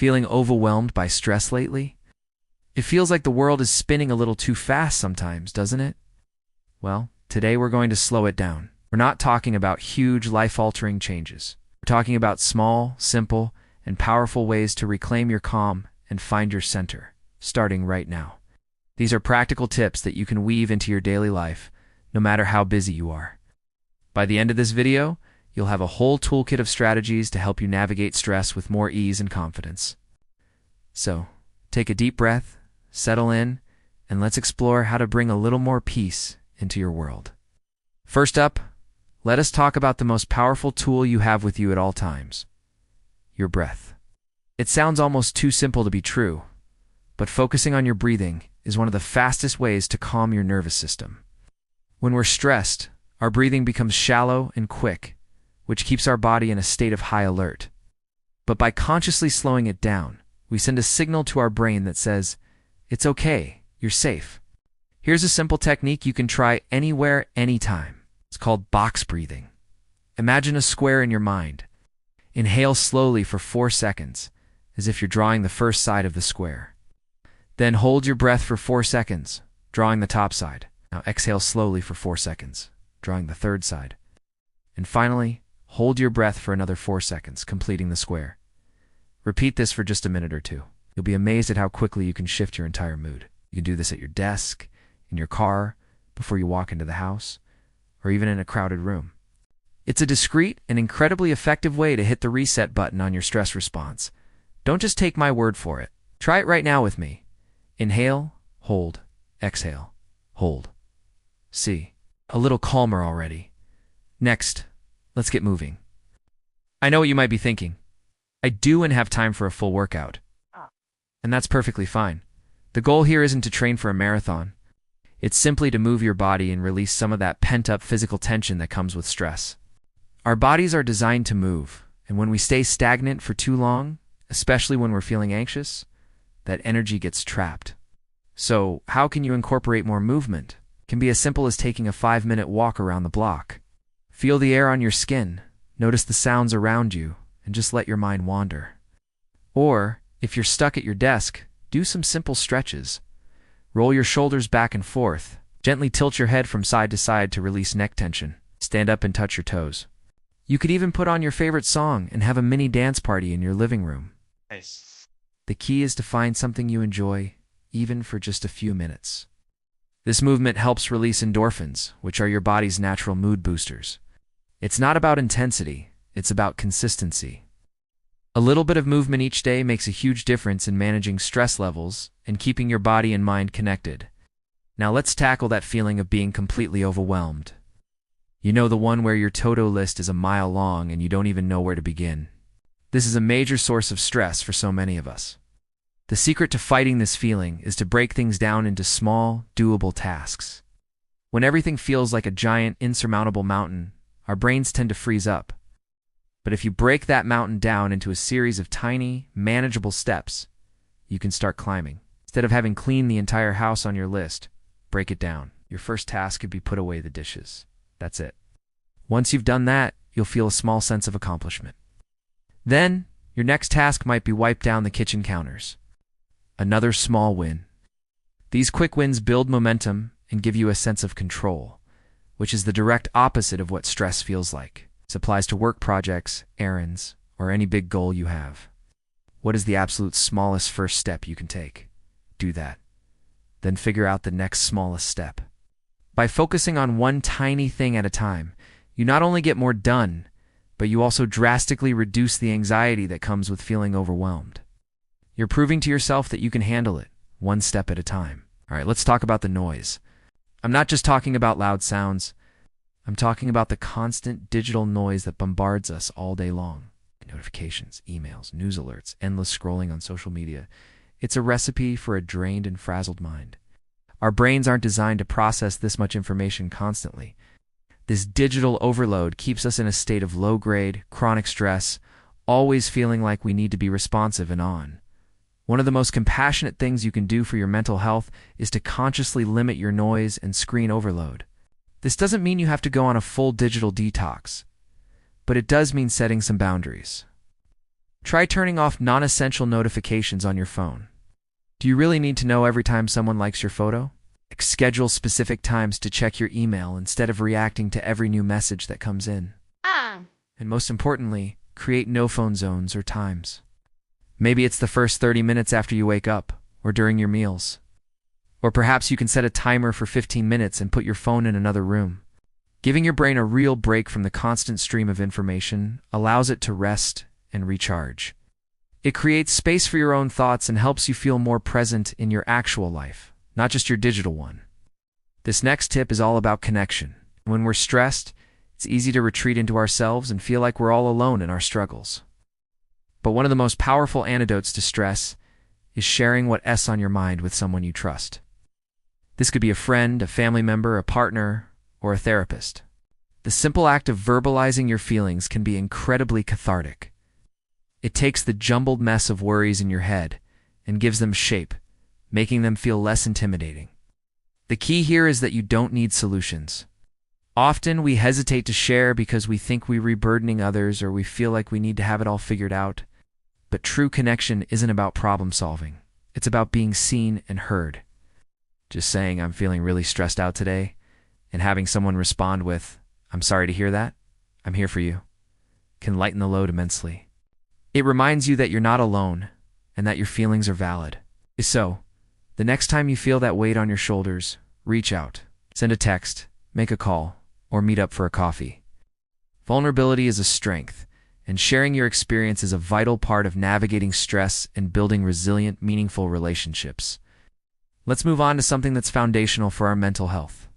Feeling overwhelmed by stress lately? It feels like the world is spinning a little too fast sometimes, doesn't it? Well, today we're going to slow it down. We're not talking about huge, life-altering changes. We're talking about small, simple, and powerful ways to reclaim your calm and find your center, starting right now. These are practical tips that you can weave into your daily life, no matter how busy you are. By the end of this video, you'll have a whole toolkit of strategies to help you navigate stress with more ease and confidence. So, take a deep breath, settle in, and let's explore how to bring a little more peace into your world. First up, let us talk about the most powerful tool you have with you at all times: your breath. It sounds almost too simple to be true, but focusing on your breathing is one of the fastest ways to calm your nervous system. When we're stressed, our breathing becomes shallow and quick, which keeps our body in a state of high alert. But by consciously slowing it down, we send a signal to our brain that says, "It's okay, you're safe." Here's a simple technique you can try anywhere, anytime. It's called box breathing. Imagine a square in your mind. Inhale slowly for 4 seconds, as if you're drawing the first side of the square. Then hold your breath for 4 seconds, drawing the top side. Now exhale slowly for 4 seconds, drawing the third side. And finally, hold your breath for another 4 seconds, completing the square. Repeat this for just a minute or two. You'll be amazed at how quickly you can shift your entire mood. You can do this at your desk, in your car, before you walk into the house, or even in a crowded room. It's a discreet and incredibly effective way to hit the reset button on your stress response. Don't just take my word for it. Try it right now with me. Inhale, hold, exhale, hold. See, a little calmer already. Next, let's get moving. I know what you might be thinking. I do and have time for a full workout. And that's perfectly fine. The goal here isn't to train for a marathon. It's simply to move your body and release some of that pent-up physical tension that comes with stress. Our bodies are designed to move, and when we stay stagnant for too long, especially when we're feeling anxious, that energy gets trapped. So, how can you incorporate more movement? It can be as simple as taking a 5-minute walk around the block. Feel the air on your skin, notice the sounds around you, and just let your mind wander. Or, if you're stuck at your desk, do some simple stretches. Roll your shoulders back and forth. Gently tilt your head from side to side to release neck tension. Stand up and touch your toes. You could even put on your favorite song and have a mini dance party in your living room. Nice. The key is to find something you enjoy, even for just a few minutes. This movement helps release endorphins, which are your body's natural mood boosters. It's not about intensity, it's about consistency. A little bit of movement each day makes a huge difference in managing stress levels and keeping your body and mind connected. Now let's tackle that feeling of being completely overwhelmed. You know, the one where your to-do list is a mile long and you don't even know where to begin. This is a major source of stress for so many of us. The secret to fighting this feeling is to break things down into small, doable tasks. When everything feels like a giant, insurmountable mountain, our brains tend to freeze up. But if you break that mountain down into a series of tiny, manageable steps, you can start climbing. Instead of having cleaned the entire house on your list, break it down. Your first task could be put away the dishes. That's it. Once you've done that, you'll feel a small sense of accomplishment. Then, your next task might be wipe down the kitchen counters. Another small win. These quick wins build momentum and give you a sense of control, which is the direct opposite of what stress feels like. This applies to work projects, errands, or any big goal you have. What is the absolute smallest first step you can take? Do that. Then figure out the next smallest step. By focusing on one tiny thing at a time, you not only get more done, but you also drastically reduce the anxiety that comes with feeling overwhelmed. You're proving to yourself that you can handle it, one step at a time. All right, let's talk about the noise. I'm not just talking about loud sounds. I'm talking about the constant digital noise that bombards us all day long. Notifications, emails, news alerts, endless scrolling on social media. It's a recipe for a drained and frazzled mind. Our brains aren't designed to process this much information constantly. This digital overload keeps us in a state of low-grade, chronic stress, always feeling like we need to be responsive and on. One of the most compassionate things you can do for your mental health is to consciously limit your noise and screen overload. This doesn't mean you have to go on a full digital detox, but it does mean setting some boundaries. Try turning off non-essential notifications on your phone. Do you really need to know every time someone likes your photo? Schedule specific times to check your email instead of reacting to every new message that comes in. And most importantly, create no-phone zones or times. Maybe it's the first 30 minutes after you wake up, or during your meals. Or perhaps you can set a timer for 15 minutes and put your phone in another room. Giving your brain a real break from the constant stream of information allows it to rest and recharge. It creates space for your own thoughts and helps you feel more present in your actual life, not just your digital one. This next tip is all about connection. When we're stressed, it's easy to retreat into ourselves and feel like we're all alone in our struggles. But one of the most powerful antidotes to stress is sharing what's on your mind with someone you trust. This could be a friend, a family member, a partner, or a therapist. The simple act of verbalizing your feelings can be incredibly cathartic. It takes the jumbled mess of worries in your head and gives them shape, making them feel less intimidating. The key here is that you don't need solutions. Often we hesitate to share because we think we're burdening others or we feel like we need to have it all figured out. But true connection isn't about problem solving. It's about being seen and heard. Just saying, "I'm feeling really stressed out today," and having someone respond with, "I'm sorry to hear that. I'm here for you," can lighten the load immensely. It reminds you that you're not alone and that your feelings are valid. So, the next time you feel that weight on your shoulders, reach out, send a text, make a call, or meet up for a coffee. Vulnerability is a strength, and sharing your experience is a vital part of navigating stress and building resilient, meaningful relationships. Let's move on to something that's foundational for our mental health: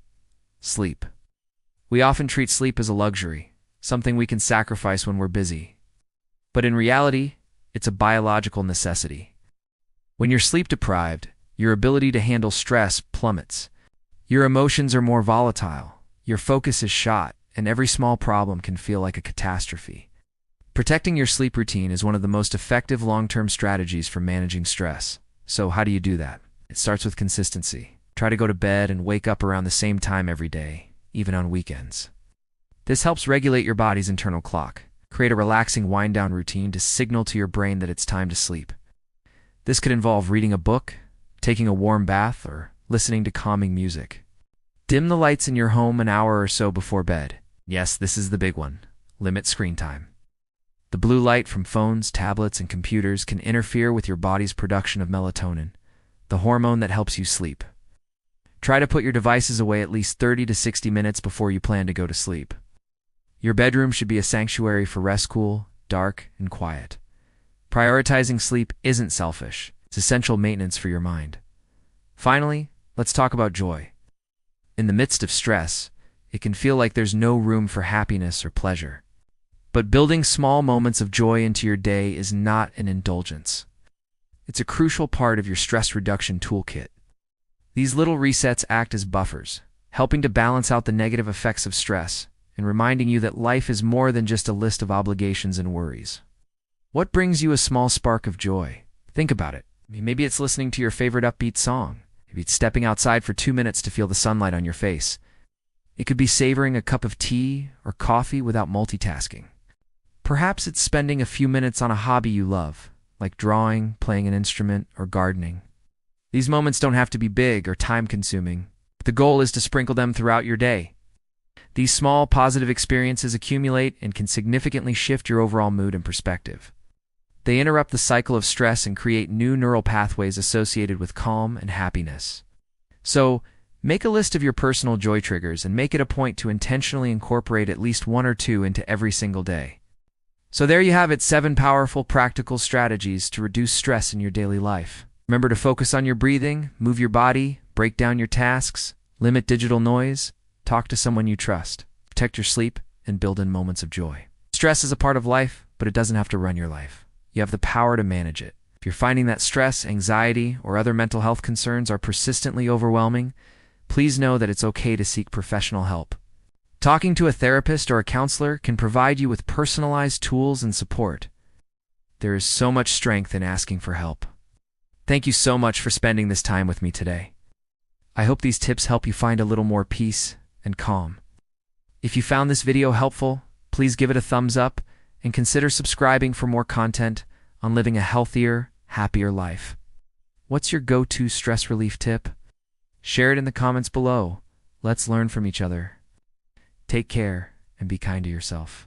sleep. We often treat sleep as a luxury, something we can sacrifice when we're busy. But in reality, it's a biological necessity. When you're sleep deprived, your ability to handle stress plummets. Your emotions are more volatile, your focus is shot, and every small problem can feel like a catastrophe. Protecting your sleep routine is one of the most effective long-term strategies for managing stress. So how do you do that? It starts with consistency. Try to go to bed and wake up around the same time every day, even on weekends. This helps regulate your body's internal clock. Create a relaxing wind-down routine to signal to your brain that it's time to sleep. This could involve reading a book, taking a warm bath, or listening to calming music. Dim the lights in your home an hour or so before bed. Yes, this is the big one. Limit screen time. The blue light from phones, tablets, and computers can interfere with your body's production of melatonin, the hormone that helps you sleep. Try to put your devices away at least 30 to 60 minutes before you plan to go to sleep. Your bedroom should be a sanctuary for rest, cool, dark, and quiet. Prioritizing sleep isn't selfish. It's essential maintenance for your mind. Finally, let's talk about joy. In the midst of stress, it can feel like there's no room for happiness or pleasure. But building small moments of joy into your day is not an indulgence. It's a crucial part of your stress reduction toolkit. These little resets act as buffers, helping to balance out the negative effects of stress and reminding you that life is more than just a list of obligations and worries. What brings you a small spark of joy? Think about it. Maybe it's listening to your favorite upbeat song. Maybe it's stepping outside for 2 minutes to feel the sunlight on your face. It could be savoring a cup of tea or coffee without multitasking. Perhaps it's spending a few minutes on a hobby you love, like drawing, playing an instrument, or gardening. These moments don't have to be big or time-consuming. The goal is to sprinkle them throughout your day. These small, positive experiences accumulate and can significantly shift your overall mood and perspective. They interrupt the cycle of stress and create new neural pathways associated with calm and happiness. So, make a list of your personal joy triggers and make it a point to intentionally incorporate at least 1 or 2 into every single day. So there you have it, 7 powerful, practical strategies to reduce stress in your daily life. Remember to focus on your breathing, move your body, break down your tasks, limit digital noise, talk to someone you trust, protect your sleep, and build in moments of joy. Stress is a part of life, but it doesn't have to run your life. You have the power to manage it. If you're finding that stress, anxiety, or other mental health concerns are persistently overwhelming, please know that it's okay to seek professional help. Talking to a therapist or a counselor can provide you with personalized tools and support. There is so much strength in asking for help. Thank you so much for spending this time with me today. I hope these tips help you find a little more peace and calm. If you found this video helpful, please give it a thumbs up and consider subscribing for more content on living a healthier, happier life. What's your go-to stress relief tip? Share it in the comments below. Let's learn from each other. Take care and be kind to yourself.